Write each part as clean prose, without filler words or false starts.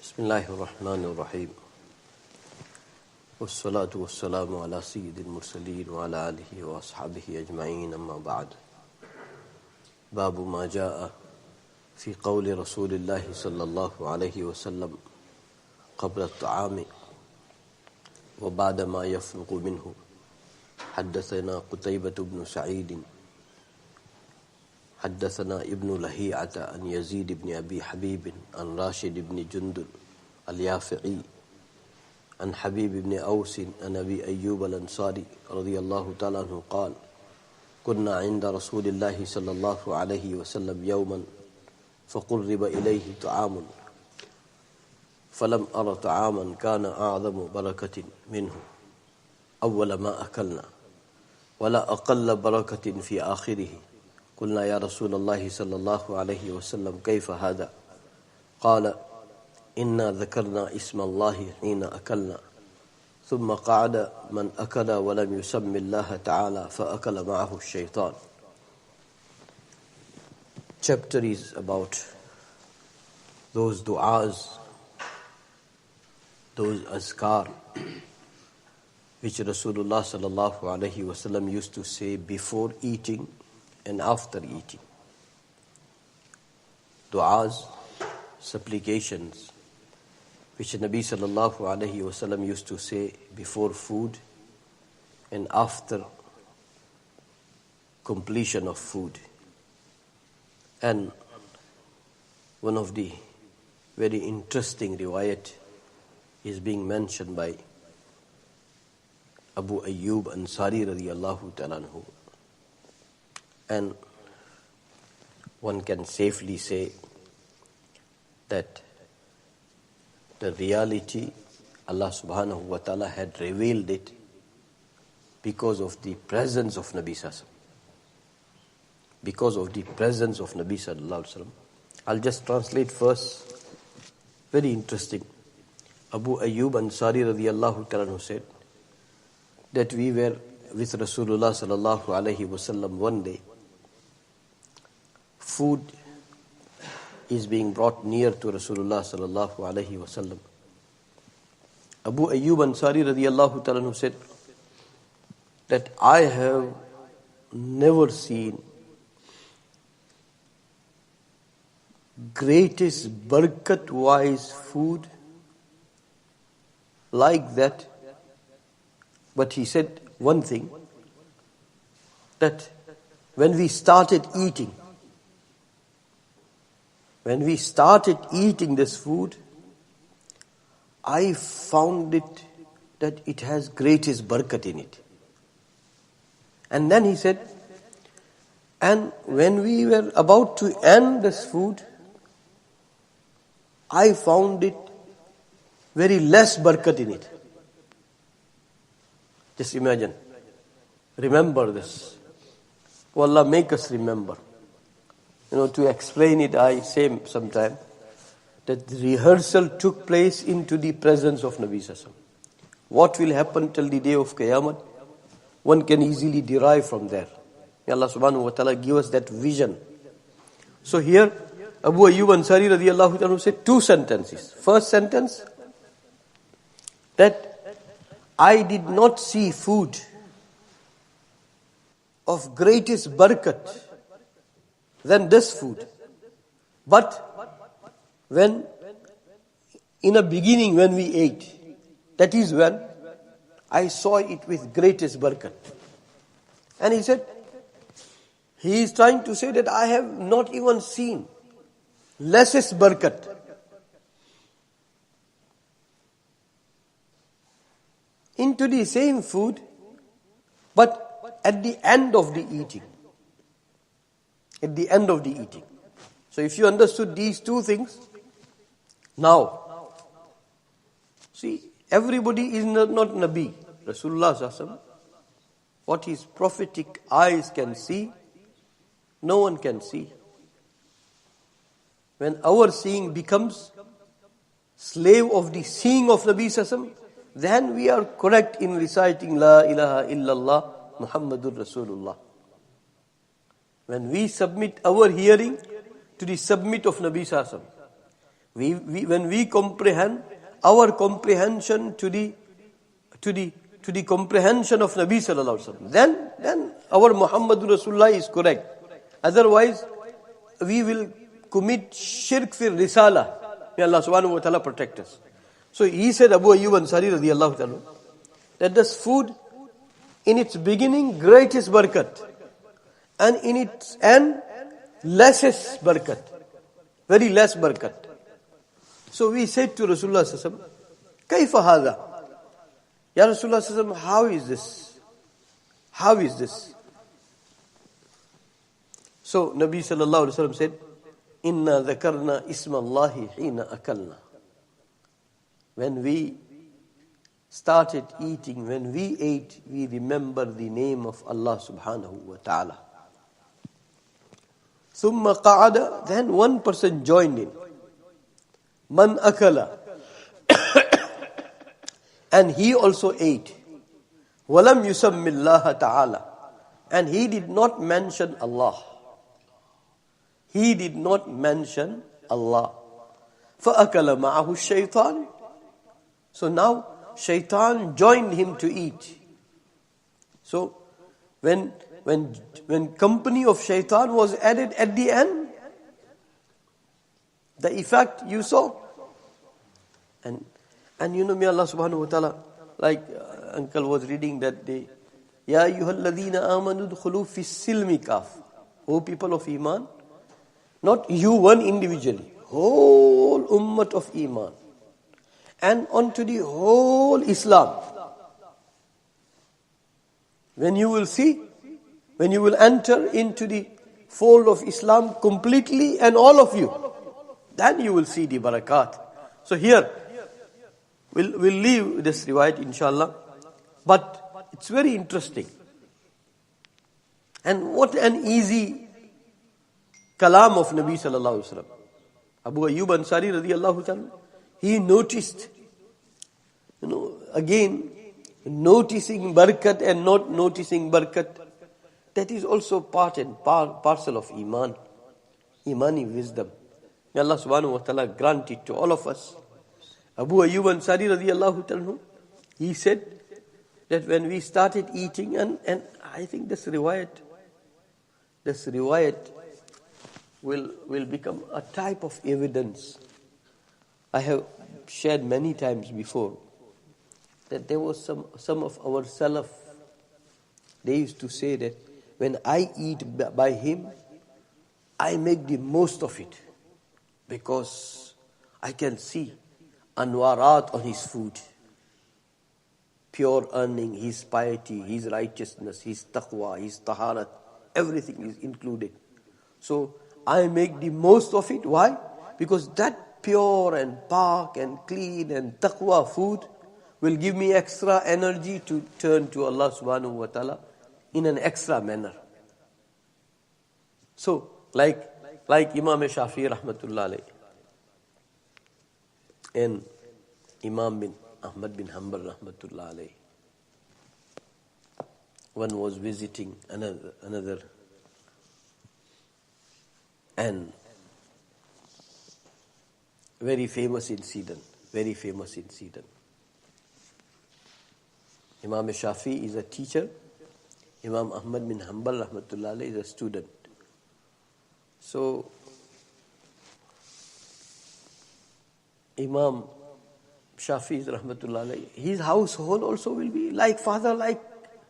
بسم الله الرحمن الرحيم والصلاة والسلام على سيد المرسلين وعلى آله وأصحابه أجمعين أما بعد باب ما جاء في قول رسول الله صلى الله عليه وسلم قبل الطعام وبعد ما يفرغ منه حدثنا قتيبة بن سعيد حدثنا ابن لهيعة عن يزيد بن أبي حبيب عن راشد بن جندل اليافعي عن حبيب بن أوس عن أبي أيوب الأنصاري رضي الله تعالى عنه قال كنا عند رسول الله صلى الله عليه وسلم يوما فقرب إليه طعام فلم أر طعاما كان أعظم بركة منه أول ما أكلنا ولا أقل بركة في آخره قلنا يا رسول الله صلى الله عليه وسلم كيف هذا؟ قال إنا ذكرنا اسم الله حين أكلنا ثم قعد من أكل ولم يسم الله تعالى فأكل معه الشيطان. Chapter is about those du'as, those azkar which Rasulullah sallallahu alaihi wasallam used to say before eating and after eating. Du'as, supplications, which Nabi sallallahu alaihi wasallam used to say before food and after completion of food. And one of the very interesting riwayat is being mentioned by Abu Ayyub Ansari radiyallahu ta'ala anhu. And one can safely say that the reality, Allah subhanahu wa ta'ala had revealed it because of the presence of Nabi sallallahu alaihi wasallam. Because of the presence of Nabi sallallahu alaihi wasallam. I'll just translate first. Very interesting. Abu Ayyub Ansari radiyallahu ta'ala anhu said that we were with Rasulullah sallallahu alaihi wasallam one day. Food is being brought near to Rasulullah sallallahu alaihi wasallam. Abu Ayyub Ansari radiyallahu ta'ala anhu said that I have never seen greatest barakat-wise food like that. But he said one thing, that when we started eating this food, I found it that it has greatest barakat in it. And then he said, and when we were about to end this food, I found it very less barakat in it. Just imagine. Remember this. Oh Allah, make us remember. To explain it, I say sometime that the rehearsal took place into the presence of Nabi sallallahu alaihi wasallam. What will happen till the day of Qiyamah? One can easily derive from there. May Allah subhanahu wa ta'ala give us that vision. So here, Abu Ayyub Ansari radiyallahu ta'ala said two sentences. First sentence, that I did not see food of greatest barakat than this food. But when, in the beginning when we ate, that is when I saw it with greatest barakat. And he said, he is trying to say that I have not even seen lessest barakat. Into the same food, but at the end of the eating. At the end of the eating. So if you understood these two things, now, see, everybody is not Nabi. Rasulullah sallallahu alaihi wasallam, what his prophetic eyes can see, no one can see. When our seeing becomes slave of the seeing of Nabi sallallahu alaihi wasallam, then we are correct in reciting La ilaha illallah Muhammadur Rasulullah. When we submit our hearing to the submit of Nabi sallallahu alaihi wasallam, When we comprehend our comprehension to the comprehension of Nabi sallallahu alaihi wasallam, then our Muhammadur Rasulullah is correct. Otherwise, we will commit shirk fi risala. May Allah subhanahu wa ta'ala protect us. So he said, Abu Ayyub Ansari radiyallahu ta'ala, that this food, in its beginning, greatest barakat, and in its end, lessest barakat, very less barakat. So we said to Rasulullah sallallahu alaihi wasallam, Kaifa hadha? Ya Rasulullah sallallahu alaihi wasallam, how is this? How is this? So Nabi sallallahu alaihi wasallam said, Inna dhakarna isma Allahi hina akalna. When we started eating, when we ate, we remember the name of Allah subhanahu wa ta'ala. Thumma qa'ada, then one person joined in. Man akala. And he also ate. Walam yusammi Allah ta'ala. And he did not mention Allah. He did not mention Allah. فَأَكَلَ مَعَهُ الشَّيْطَانِ. So now, shaitan joined him to eat. So, when company of shaitan was added at the end, the effect you saw. And you know, may Allah subhanahu wa ta'ala, like Uncle was reading that day, Ya ayyuhalladhina amanu dkhulu fi silmi kaf. O people of Iman, not you one individually, whole ummah of Iman, and onto the whole Islam. When you will see, when you will enter into the fold of Islam completely and all of you, then you will see the barakat. So here, we'll leave this riwayat inshallah, but it's very interesting. And what an easy kalam of Nabi sallallahu alaihi wasallam. Abu Ayyub Ansari radiyallahu ta'ala, he noticed, again, noticing barakat and not noticing barakat, that is also part and parcel of Iman, Imani wisdom. May Allah subhanahu wa ta'ala grant it to all of us. Abu Ayyub Ansari radiyallahu ta'ala, he said that when we started eating, and I think this riwayat will become a type of evidence. I have shared many times before that there was some of our Salaf, they used to say that when I eat by him, I make the most of it because I can see anwarat on his food, pure earning, his piety, his righteousness, his taqwa, his taharat, everything is included. So I make the most of it. Why? Because that pure and pak and clean and taqwa food will give me extra energy to turn to Allah subhanahu wa ta'ala in an extra manner. So, like Imam Shafi'i rahmatullah alayhi and Imam bin Ahmad bin Hanbal rahmatullah alayhi, one was visiting another and very famous incident. Imam Shafi'i is a teacher. Imam Ahmad bin Hanbal rahmatullah alayhi is a student. So, Imam Shafi'i rahmatullah alayhi, his household also will be like father, like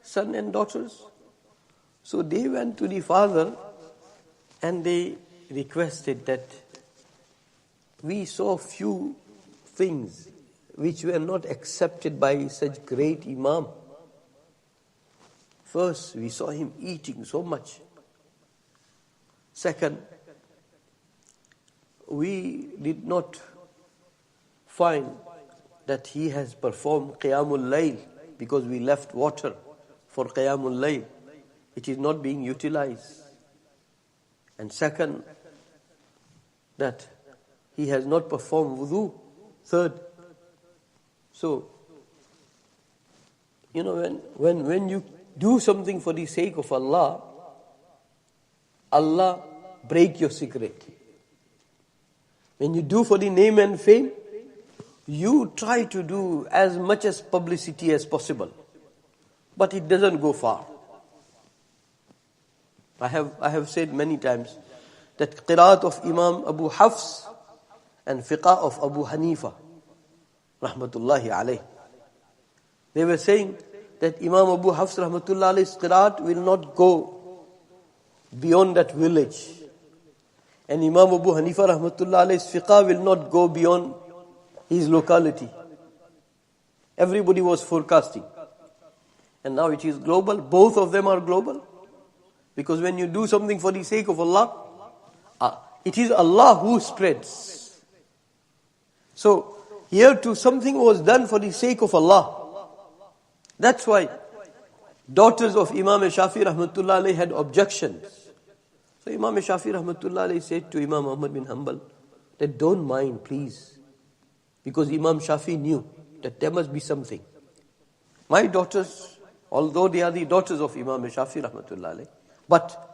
son and daughters. So they went to the father and they requested that we saw few things which were not accepted by such great Imam. First, we saw him eating so much. Second, we did not find that he has performed Qiyamul Layl because we left water for Qiyamul Layl. It is not being utilized. And second, that he has not performed wudu. Third, so, when you do something for the sake of Allah, Allah break your secret. When you do for the name and fame, you try to do as much as publicity as possible, but it doesn't go far. I have said many times that qiraat of Imam Abu Hafs and fiqh of Abu Hanifa, rahmatullahi alayh, they were saying that Imam Abu Hafs rahmatullahi alayh's qiraat will not go beyond that village, and Imam Abu Hanifa rahmatullahi alayh's fiqh will not go beyond his locality. Everybody was forecasting. And now it is global. Both of them are global. Because when you do something for the sake of Allah, it is Allah who spreads. So, here too something was done for the sake of Allah. That's why daughters of Imam Shafi rahmatullah alayhi had objections. So Imam Shafi rahmatullah alayhi said to Imam Ahmad bin Hanbal that don't mind, please. Because Imam Shafi knew that there must be something. My daughters, although they are the daughters of Imam Shafi rahmatullah alayhi, but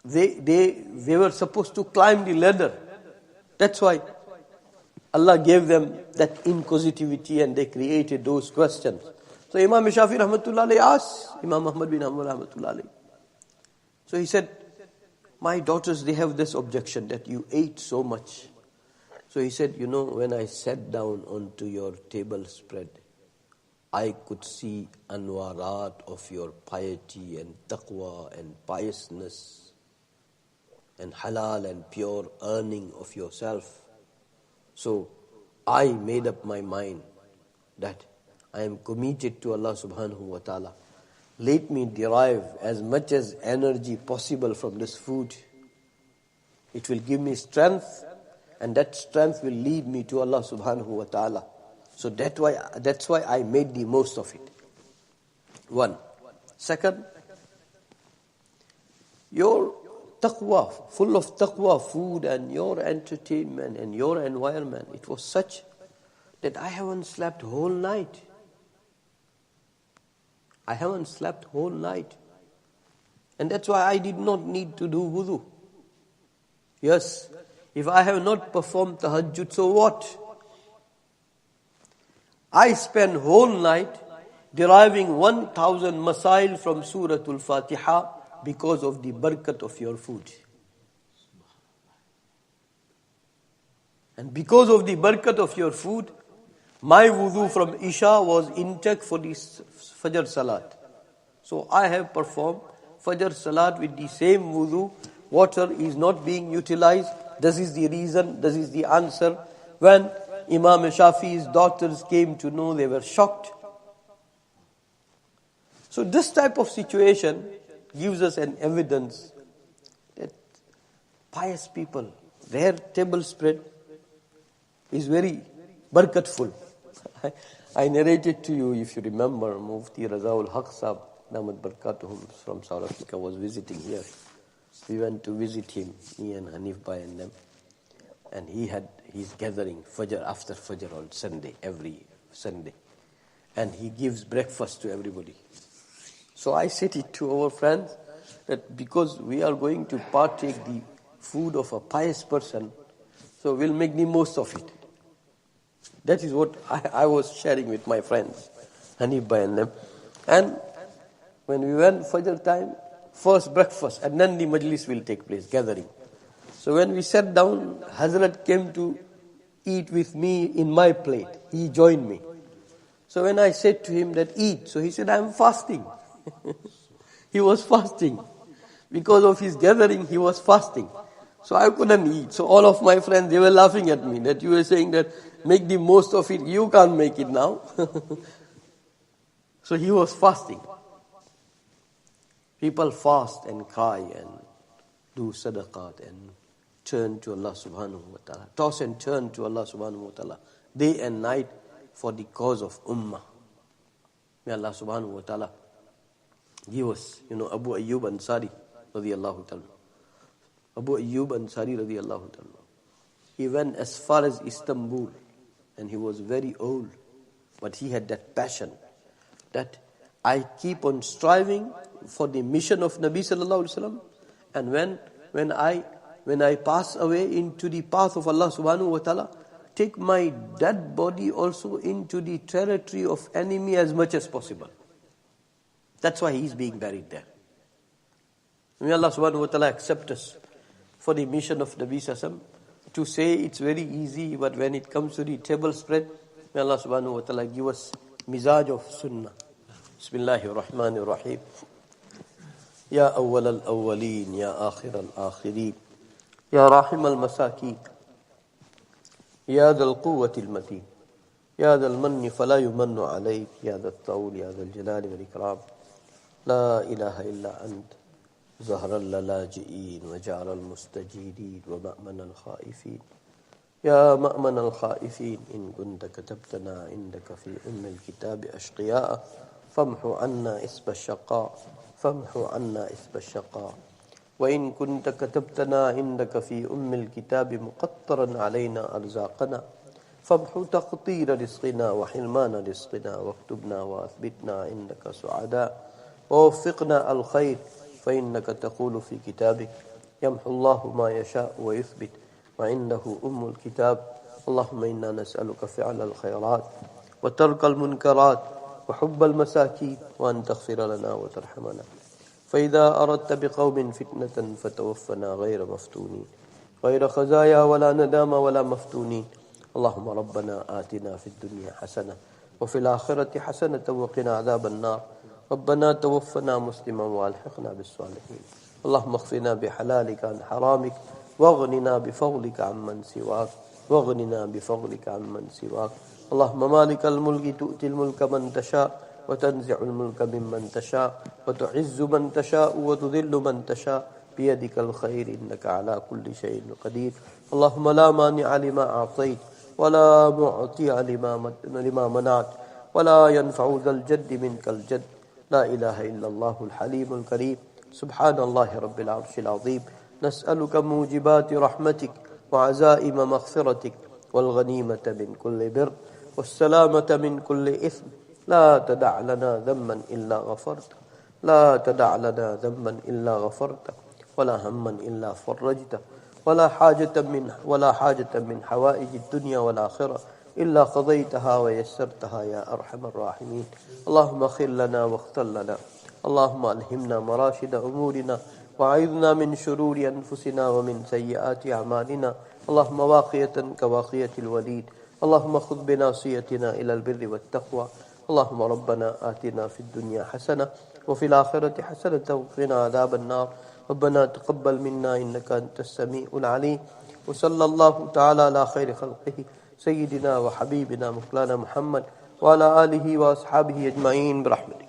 they were supposed to climb the ladder. That's why Allah gave them that inquisitivity and they created those questions. So Imam Shafi rahmatullah alayhi asked Imam Ahmad bin Hanbal rahmatullah alayhi. So he said, my daughters, they have this objection that you ate so much. So he said, when I sat down onto your table spread, I could see anwarat of your piety and taqwa and piousness and halal and pure earning of yourself. So I made up my mind that I am committed to Allah subhanahu wa ta'ala. Let me derive as much as energy possible from this food. It will give me strength, and that strength will lead me to Allah subhanahu wa ta'ala. So that's why I made the most of it. One. Second, your taqwa, full of taqwa food and your entertainment and your environment, it was such that I haven't slept whole night. I haven't slept whole night. And that's why I did not need to do wudu. Yes, if I have not performed tahajjud, so what? I spend whole night deriving 1,000 masail from Surah Al-Fatiha because of the barakat of your food. And because of the barakat of your food, my wudu from Isha was intact for the Fajr Salat. So I have performed Fajr Salat with the same wudu. Water is not being utilized. This is the reason, this is the answer. When Imam Shafi's daughters came to know, they were shocked. So this type of situation gives us an evidence that pious people, their table spread is very barakatful. I narrated to you, if you remember, Mufti Razaul Haq Sahab, Damat Barakatuhum from South Africa, was visiting here. We went to visit him, me and Hanif Bhai and them. And he had his gathering Fajr after Fajr on Sunday, every Sunday. And he gives breakfast to everybody. So I said it to our friends that because we are going to partake the food of a pious person, so we'll make the most of it. That is what I was sharing with my friends, Hanif Bhai and them. And when we went Fajr time, first breakfast, and then the majlis will take place, gathering. So when we sat down, Hazrat came to eat with me in my plate. He joined me. So when I said to him that eat, so he said, I am fasting. He was fasting. Because of his gathering, he was fasting. So I couldn't eat. So all of my friends, they were laughing at me that you were saying that make the most of it. You can't make it now. So he was fasting. People fast and cry and do sadaqat and turn to Allah subhanahu wa ta'ala. Toss and turn to Allah subhanahu wa ta'ala. Day and night for the cause of ummah. May Allah subhanahu wa ta'ala give us, Abu Ayyub Ansari radiyallahu ta'ala. Abu Ayyub Ansari radiyallahu ta'ala. He went as far as Istanbul and he was very old. But he had that passion that I keep on striving for the mission of Nabi sallallahu alaihi wasallam, and when I when I pass away into the path of Allah subhanahu wa ta'ala, take my dead body also into the territory of enemy as much as possible. That's why he's being buried there. May Allah subhanahu wa ta'ala accept us for the mission of Nabi Sassam. To say it's very easy, but when it comes to the table spread, may Allah subhanahu wa ta'ala give us mizaj of sunnah. Bismillahir Rahmanir Rahim. Ya awwal al-awwaleen, ya akhir al-akhirin, ya rahim al-masakin, ya dhal quwwati al-mateen, ya dhal manni fala yumannu alayk, ya dhal tawul, ya dhal jalali wal ikram, la ilaha illa ant, زهر اللاجئين وجعل المستجيرين ومأمن الخائفين يا مأمن الخائفين إن كنت كتبتنا عندك في الكتاب أشقياء فامحو عنا اسم الشقاء وإن كنت كتبتنا عندك في الكتاب مقطرا علينا أرزاقنا فامحو تقطير رزقنا وحرمان رزقنا واكتبنا وأثبتنا عندك سعداء ووفقنا الخير فإنك تقول في كتابك يمحو الله ما يشاء ويثبت وعنده الكتاب. اللهم إنا نسألك فعل الخيرات وترك المنكرات وحب المساكين وأن تغفر لنا وترحمنا. فإذا أردت بقوم فتنة فتوفنا غير مفتونين غير خزايا ولا ندام ولا مفتونين. اللهم ربنا آتنا في الدنيا حسنة وفي الآخرة حسنة وقنا عذاب النار. ربنا توفنا مسلما والحقنا بالصالحين. اللهم اغفنا بحلالك عن حرامك واغننا بفضلك عمن سواك. اللهم مالك الملك تؤتي الملك من تشاء وتنزع الملك ممن تشاء وتعز من تشاء وتذل من تشاء بيدك الخير إنك على كل شيء قدير. اللهم لا مانع لما أعطيت ولا معطي لما منعت ولا ينفع ذا الجد منك الجد. لا إله إلا الله الحليم الكريم. سبحان الله رب العرش العظيم. نسألك موجبات رحمتك وعزائم مغفرتك والغنيمة من كل بر والسلامة من كل إثم. لا تدع لنا ذنبا إلا غفرته ولا هما إلا فرجته ولا حاجة من حوائج الدنيا والآخرة إلا قضيتها ويسرتها يا أرحم الراحمين. اللهم اغفر لنا واغفر لنا. اللهم ألهمنا مراشد أمورنا وأعذنا من شرور أنفسنا ومن سيئات أعمالنا. اللهم واقية كواقية الوليد. اللهم خذ بناصيتنا إلى البر والتقوى. اللهم ربنا آتنا في الدنيا حسنة وفي الآخرة حسنة وقنا عذاب النار. ربنا تقبل منا إنك أنت السميع العليم. وصلى الله تعالى على خير خلقه سيدنا وحبيبنا مولانا محمد وعلى آله وأصحابه أجمعين برحمته.